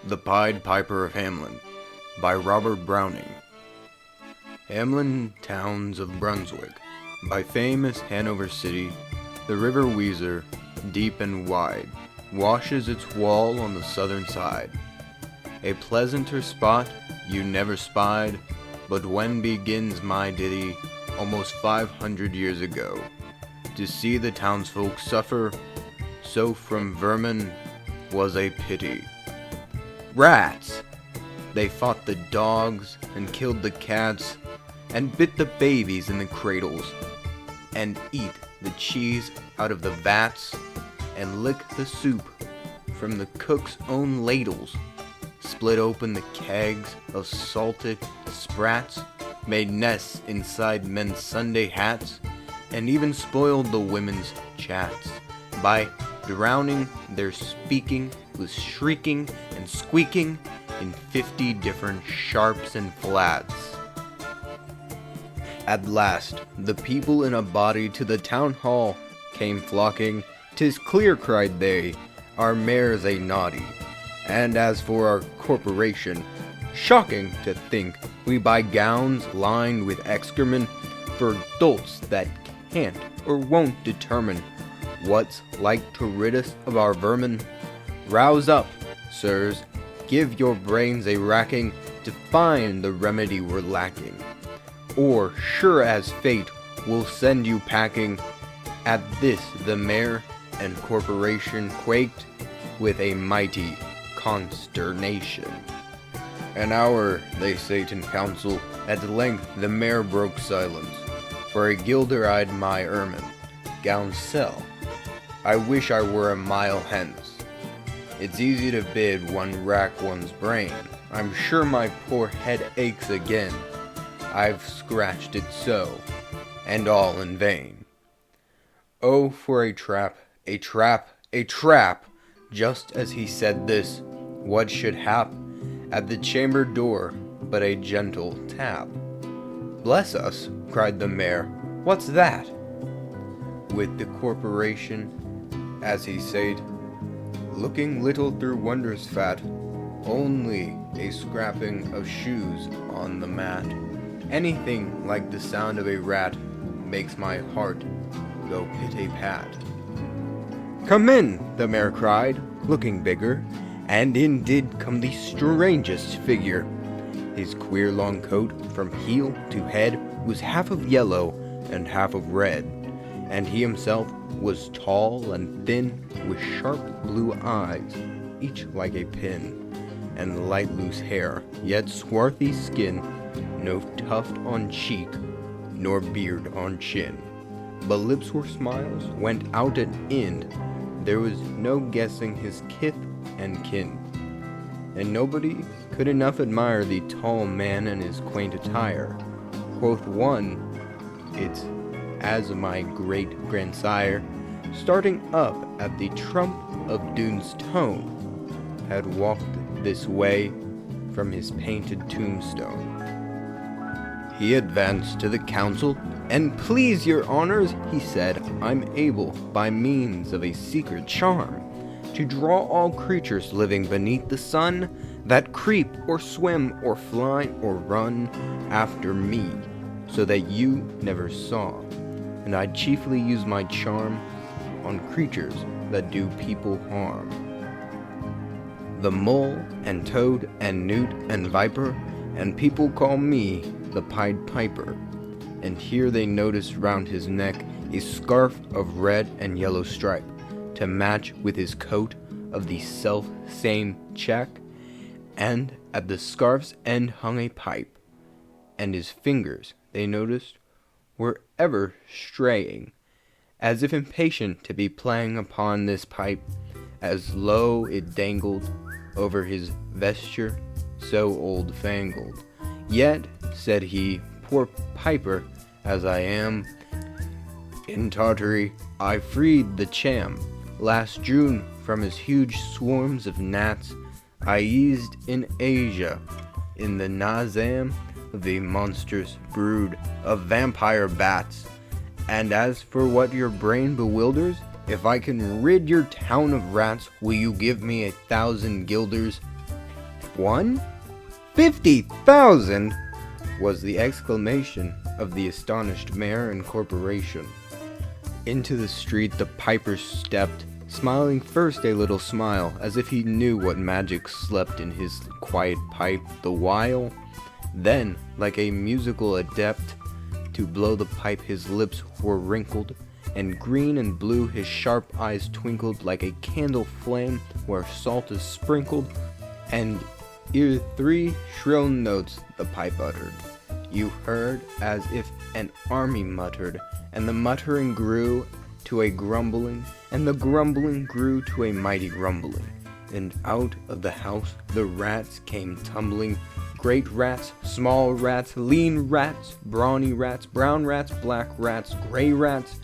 The Pied Piper of Hamelin by Robert Browning. Hamelin, towns of Brunswick. By famous Hanover city, the river Weser, deep and wide, washes its wall on the southern side. A pleasanter spot you never spied, but when begins my ditty, almost 500 years ago, to see the townsfolk suffer, so from vermin was a pity. Rats! They fought the dogs, and killed the cats, and bit the babies in the cradles, and eat the cheese out of the vats, and lick the soup from the cook's own ladles, split open the kegs of salted sprats, made nests inside men's Sunday hats, and even spoiled the women's chats by drowning their speaking with shrieking and squeaking in 50 different sharps and flats. At last, the people in a body to the town hall came flocking. "'Tis clear," cried they, "our mayor's a naughty. And as for our corporation, shocking to think we buy gowns lined with excrement for dolts that can't or won't determine what's like to rid us of our vermin. Rouse up, sirs, give your brains a racking to find the remedy we're lacking, or sure as fate will send you packing." At this the mayor and corporation quaked with a mighty consternation. "An hour," they sate in council. At length the mayor broke silence. "For a guilder I'd my ermine gown sell. I wish I were a mile hence. It's easy to bid one rack one's brain. I'm sure my poor head aches again. I've scratched it so, and all in vain. Oh, for a trap, a trap, a trap!" Just as he said this, what should hap at the chamber door but a gentle tap? "Bless us," cried the mayor, "what's that?" With the corporation, as he said, looking little through wonders fat, only a scrapping of shoes on the mat. Anything like the sound of a rat makes my heart go pit-a-pat. "Come in," the mayor cried, looking bigger, and in did come the strangest figure. His queer long coat from heel to head was half of yellow and half of red, and he himself was tall and thin, with sharp blue eyes, each like a pin, and light loose hair, yet swarthy skin, no tuft on cheek, nor beard on chin. But lips where smiles went out and in, there was no guessing his kith and kin. And nobody could enough admire the tall man and his quaint attire. Quoth one, "It's as my great-grandsire, starting up at the trump of Dune's tone, had walked this way from his painted tombstone." He advanced to the council, and "Please your honors," he said, "I'm able, by means of a secret charm, to draw all creatures living beneath the sun, that creep or swim or fly or run after me, so that you never saw. And I chiefly use my charm on creatures that do people harm. The mole and toad and newt and viper, and people call me the Pied Piper." And here they noticed round his neck a scarf of red and yellow stripe, to match with his coat of the self-same check, and at the scarf's end hung a pipe, and his fingers, they noticed, were ever straying, as if impatient to be playing upon this pipe, as low it dangled over his vesture so old-fangled. "Yet," said he, "poor piper as I am, in Tartary I freed the cham. Last June from his huge swarms of gnats I eased in Asia, in the Nazam, the monstrous brood of vampire bats. And as for what your brain bewilders, if I can rid your town of rats, will you give me 1,000 guilders?" One? 50,000? Was the exclamation of the astonished mayor and corporation. Into the street the piper stepped, smiling first a little smile, as if he knew what magic slept in his quiet pipe the while. Then, like a musical adept, to blow the pipe his lips were wrinkled, and green and blue his sharp eyes twinkled like a candle flame where salt is sprinkled, and ere 3 shrill notes the pipe uttered, you heard as if an army muttered, and the muttering grew to a grumbling, and the grumbling grew to a mighty rumbling, and out of the house the rats came tumbling, great rats, small rats, lean rats, brawny rats, brown rats, black rats, gray rats,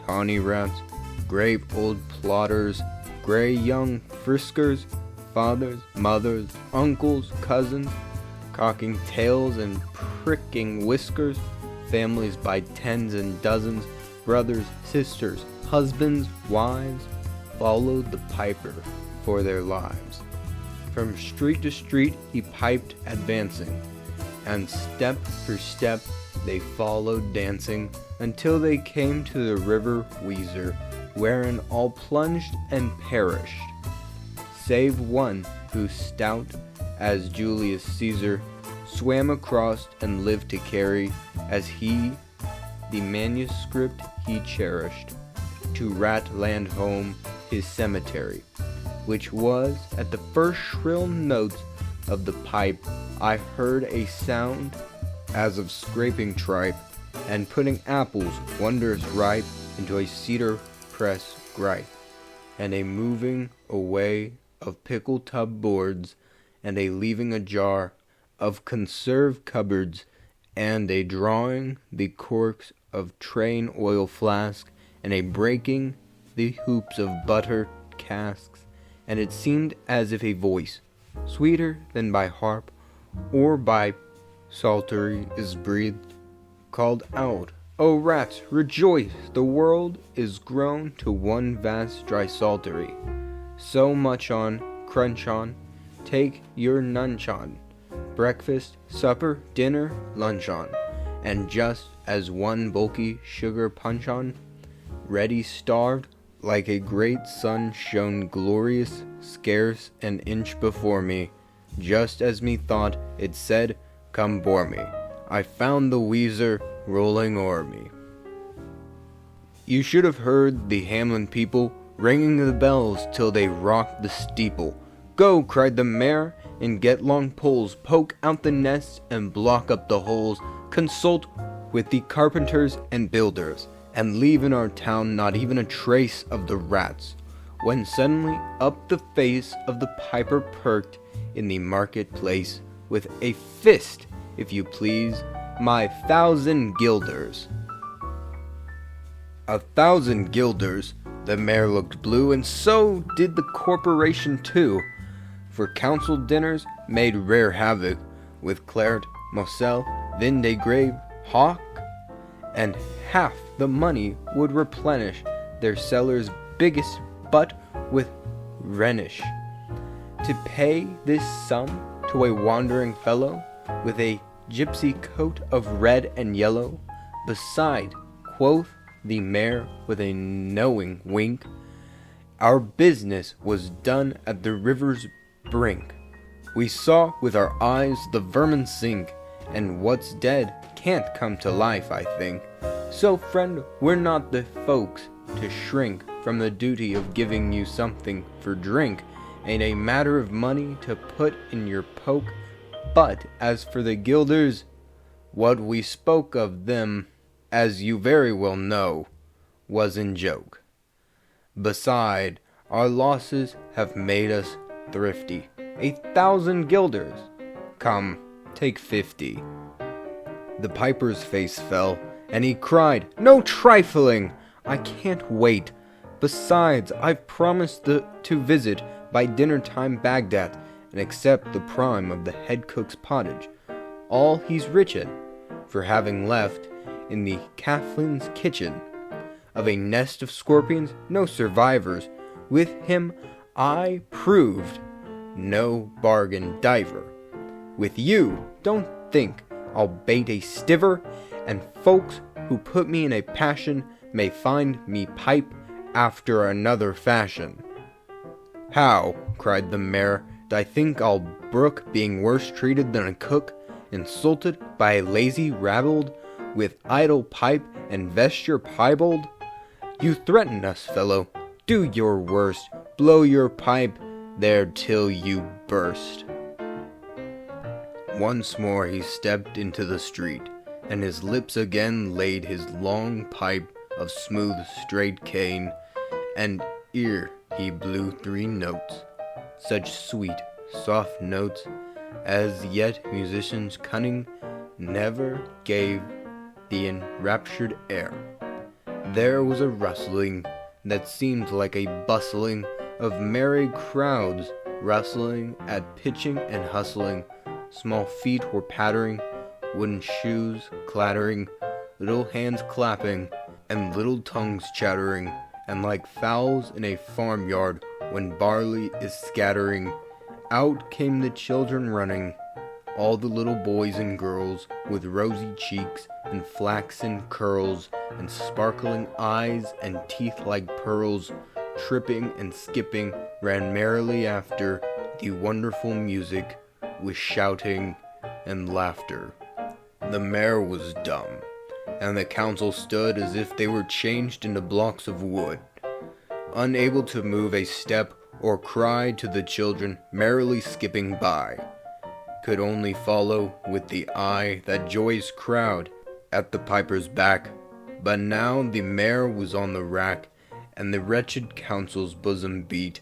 tawny rats, grave old plotters, gray young friskers, fathers, mothers, uncles, cousins, cocking tails and pricking whiskers, families by tens and dozens, brothers, sisters, husbands, wives, followed the piper for their lives. From street to street he piped advancing, and step for step they followed dancing, until they came to the river Weser, wherein all plunged and perished, save one who, stout as Julius Caesar, swam across and lived to carry, as he, the manuscript he cherished, to Ratland home his cemetery, which was, at the first shrill notes of the pipe, I heard a sound as of scraping tripe, and putting apples wondrous ripe into a cedar press gripe, and a moving away of pickle tub boards, and a leaving ajar of conserve cupboards, and a drawing the corks of train oil flask, and a breaking the hoops of butter casks, and it seemed as if a voice, sweeter than by harp or by psaltery is breathed, called out, O rats, rejoice, the world is grown to one vast dry psaltery. So much on, crunch on, take your nunch on, breakfast, supper, dinner, lunch on, and just as one bulky sugar punch on, ready starved, like a great sun shone glorious, scarce an inch before me, just as me thought it said, come bore me, I found the Weser rolling o'er me. You should have heard the Hamelin people ringing the bells till they rocked the steeple. Go, cried the mayor, and get long poles, poke out the nests and block up the holes, consult with the carpenters and builders, and leave in our town not even a trace of the rats, when suddenly up the face of the piper perked in the marketplace with a fist, if you please, my 1,000 guilders. 1,000 guilders. The mayor looked blue, and so did the corporation too, for council dinners made rare havoc with claret, moselle, vin de grave, hock, and half the money would replenish their cellar's biggest butt with Rhenish. To pay this sum to a wandering fellow with a gypsy coat of red and yellow, beside, quoth the mayor with a knowing wink, our business was done at the river's brink. We saw with our eyes the vermin sink, and what's dead can't come to life, I think. So, friend, we're not the folks to shrink from the duty of giving you something for drink. Ain't a matter of money to put in your poke, but as for the guilders, what we spoke of them, as you very well know, was in joke. Beside, our losses have made us thrifty. 1,000 guilders. Come, take 50. The piper's face fell, and he cried, no trifling! I can't wait. Besides, I've promised to visit by dinner time Baghdad, and accept the prime of the head cook's pottage, all he's rich in, for having left in the Gavilan's kitchen of a nest of scorpions no survivors. With him I proved no bargain diver. With you, don't think I'll bait a stiver, and folks who put me in a passion may find me pipe after another fashion. How, cried the mayor, I think I'll brook being worse treated than a cook, insulted by a lazy rabble, with idle pipe and vesture piebald? You threaten us, fellow, do your worst, blow your pipe there till you burst. Once more he stepped into the street, and his lips again laid his long pipe of smooth straight cane, and ere he blew 3 notes, such sweet, soft notes, as yet musicians cunning never gave the enraptured air. There was a rustling that seemed like a bustling of merry crowds, rustling at pitching and hustling. Small feet were pattering, wooden shoes clattering, little hands clapping, and little tongues chattering, and like fowls in a farmyard when barley is scattering, out came the children running, all the little boys and girls, with rosy cheeks and flaxen curls, and sparkling eyes and teeth like pearls, tripping and skipping, ran merrily after the wonderful music, with shouting and laughter. The mayor was dumb, and the council stood as if they were changed into blocks of wood, unable to move a step or cry to the children merrily skipping by, could only follow with the eye that joyous crowd at the piper's back. But now the mayor was on the rack, and the wretched council's bosom beat,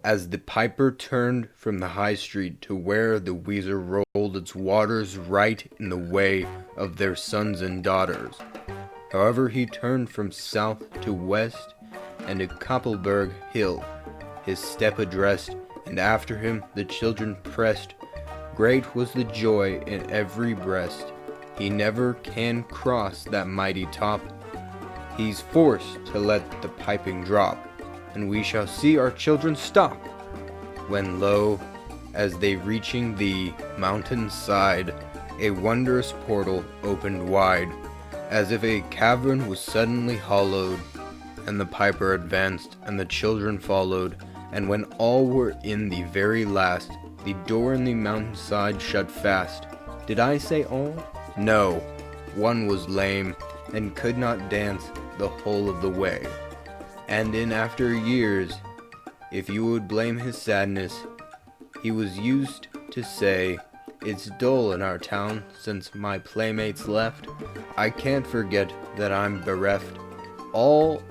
as the piper turned from the high street to where the Weser rolled its waters right in the way of their sons and daughters. However, he turned from south to west, and to Koppelberg Hill his step addressed, and after him the children pressed. Great was the joy in every breast. He never can cross that mighty top. He's forced to let the piping drop, and we shall see our children stop, when lo, as they reaching the mountain side, a wondrous portal opened wide, as if a cavern was suddenly hollowed, and the piper advanced, and the children followed, and when all were in the very last, the door in the mountainside shut fast. Did I say all? No, one was lame, and could not dance the whole of the way. And in after years, if you would blame his sadness, he was used to say, "It's dull in our town since my playmates left. I can't forget that I'm bereft all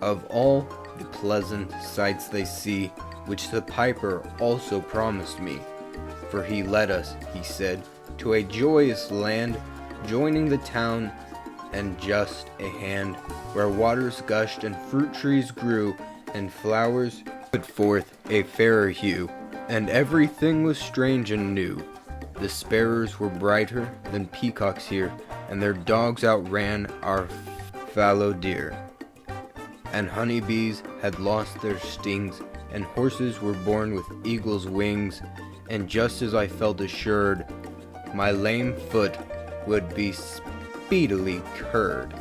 the pleasant sights they see, which the piper also promised me. For he led us," he said, "to a joyous land, joining the town and just a hand, where waters gushed and fruit trees grew, and flowers put forth a fairer hue, and everything was strange and new. The sparrows were brighter than peacocks here, and their dogs outran our fallow deer, and honeybees had lost their stings, and horses were born with eagle's wings, and just as I felt assured my lame foot would be speedily cured,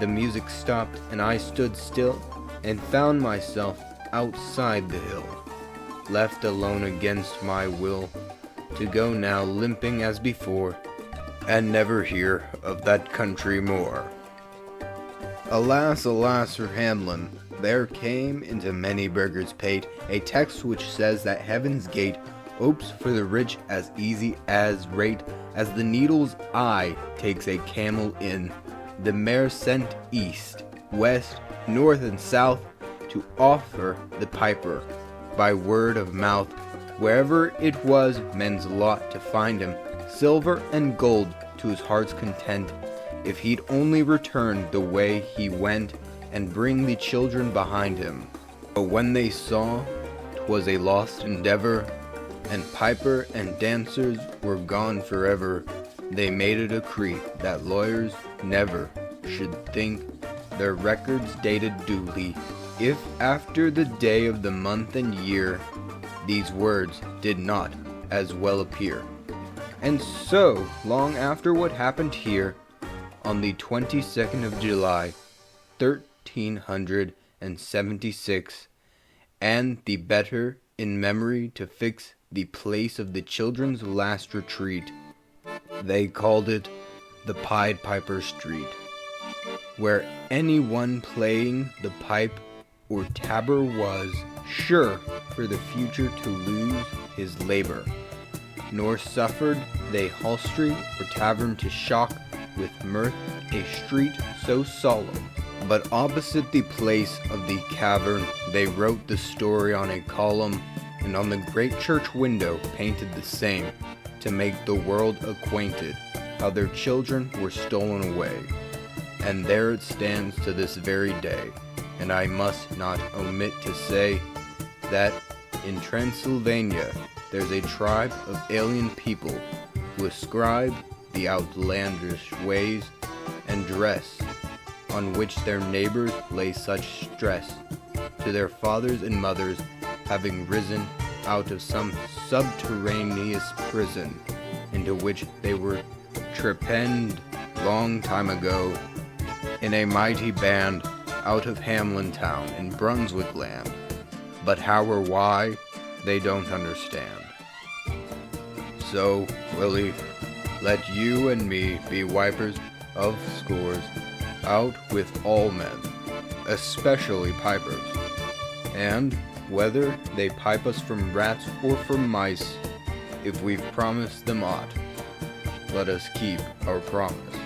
the music stopped, and I stood still, and found myself outside the hill, left alone against my will, to go now limping as before, and never hear of that country more. Alas, alas for Hamelin, there came into many burghers' pate a text which says that heaven's gate opes for the rich as easy as rate as the needle's eye takes a camel in. The mayor sent east, west, north, and south to offer the piper, by word of mouth, wherever it was men's lot to find him, silver and gold to his heart's content, if he'd only return the way he went, and bring the children behind him. But when they saw 'twas a lost endeavor, and piper and dancers were gone forever, they made a decree that lawyers never should think their records dated duly, if after the day of the month and year these words did not as well appear. And so, long after what happened here, on the 22nd of July, 1376, and the better in memory to fix the place of the children's last retreat, they called it the Pied Piper Street, where anyone playing the pipe or tabor was sure for the future to lose his labor, nor suffered they hostelry or tavern to shock with mirth a street so solemn. But opposite the place of the cavern they wrote the story on a column, and on the great church window painted the same, to make the world acquainted how their children were stolen away. And there it stands to this very day, and I must not omit to say that in Transylvania there's a tribe of alien people who ascribe the outlandish ways and dress on which their neighbors lay such stress to their fathers and mothers having risen out of some subterraneous prison into which they were trepanned long time ago in a mighty band out of Hamelin town in Brunswick land, but how or why they don't understand. So, Willie, let you and me be wipers of scores out with all men, especially pipers, and whether they pipe us from rats or from mice, if we've promised them aught, let us keep our promise.